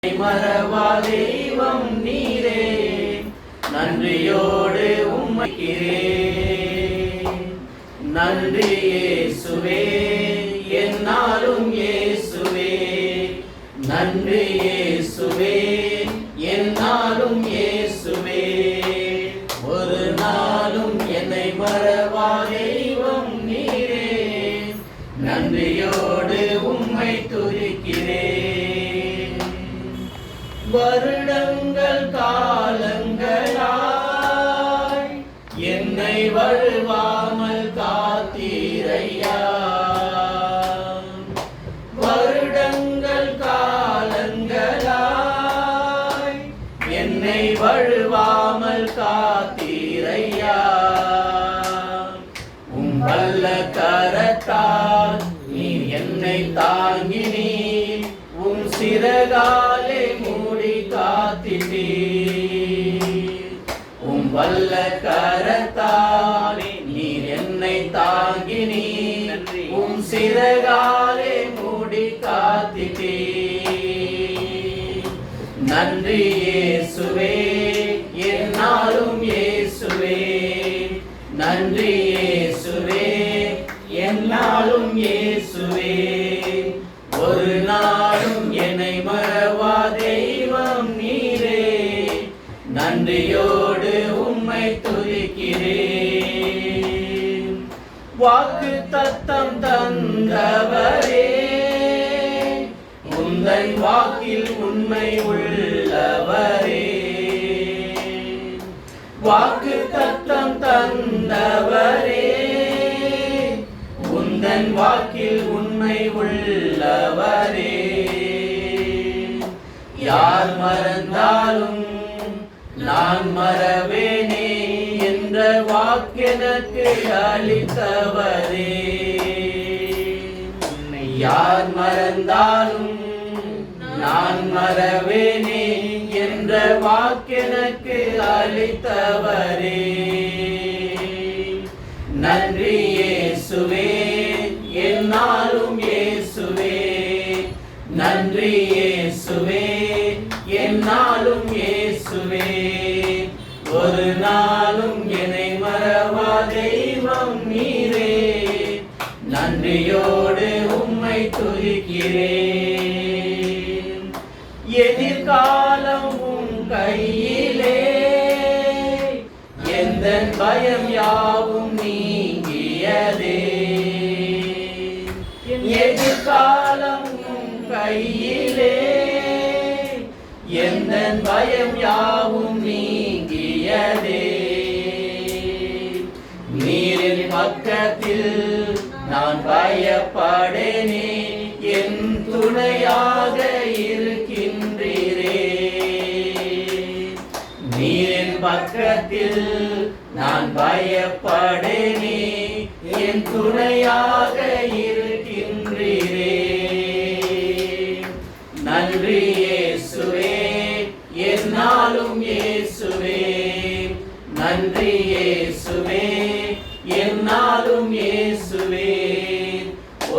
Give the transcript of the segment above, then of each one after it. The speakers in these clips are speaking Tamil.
மறவா தெய்வம் நீரே, நன்றியோடு உம்மைக்கிறேன். நன்றி இயேசுவே, என்னாலும் இயேசுவே. நன்றி இயேசுவே, என்னாலும் இயேசுவே. ஒரு நாளும் என்னை மறவா தெய்வம் நீரே, நன்றியோடு உம்மை துதிக்கிறேன். வருடங்கள் காலங்களாய் என்னை வழுவாமல் காத்தீரையா. வருடங்கள் காலங்களாய் என்னை வழுவாமல் காத்தீரையா. வல்ல கரத்தால் நீ என்னை தாங்கினீர், உம் சிறகாலே மூடி காத்திட்டீர். உம் வல்ல கரத்தாலே நீர் என்னை தாங்கினீர், உம் சிறகாலே மூடி காத்திட்டீர். நன்றி இயேசுவே, என்னாலும் இயேசுவே. நன்றி இயேசுவே, என்னாலும் இயேசுவே. ஒரு நாளும் என்னை மறவா தெய்வம் நீரே, நன்றியோடு உம்மை துதிக்கிறேன். வாக்கு தத்தம் தந்தவரே, உந்தன் வாக்கில் உண்மை உள்ளவரே. வாக்கு தத்தம் தந்தவரே, உந்தன் வாக்கில் உண்மை உள்ளவரே. யார் மறந்தாலும் நான் மறவேனே என்ற வாக்கெனக்கு அளித்தவரே. யார் மறந்தாலும் நான் மறவேனே என்ற வாக்கெனக்கு அளித்தவரே. நன்றி இயேசுவே, என்னாலும் இயேசுவே. நன்றி இயேசுவே, என்னாலும் இயேசுவே. ஒரு நாளும் என்னை மறவா தெய்வம் நீரே, நன்றியோடு உம்மை துதிக்கிறேன். எதிர்காலம் உம் கையிலே, எந்தன் பயம் யாவும் நீங்கியதே. எதிர்காலம் உம் கையிலே, எந்தன் பயம் யாவும் நீங்கியதே. நீரின் பக்கத்தில் நான் பயப்படேனே, என் துணையாக இருக்கின்றீரே. நீரின் பக்கத்தில் நான் பயப்படேனே, என் துணையாக இருக்கின்றீரே. நன்றி இயேசுவே, என்னாலும் இயேசுவே. நன்றி இயேசுவே, என்னாலும் இயேசுவே.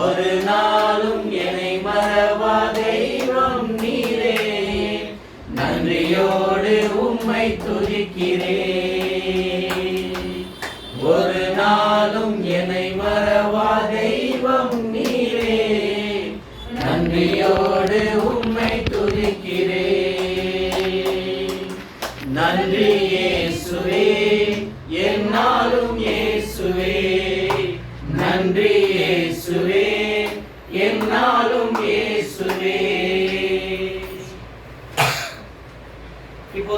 ஒரு நாளும் என்னை மறவா தெய்வம் நீரே, நன்றியோடு உம்மை துதிக்கிறேன். ஒரு நாளும் என்னை மறவா தெய்வம் நீரே, நன்றியோடு உம்மை துதிக்கிறேன். நன்றி இயேசுவே, என்னாலும் இயேசுவே. நன்றி இயேசுவே, என்னாலும் இயேசுவே.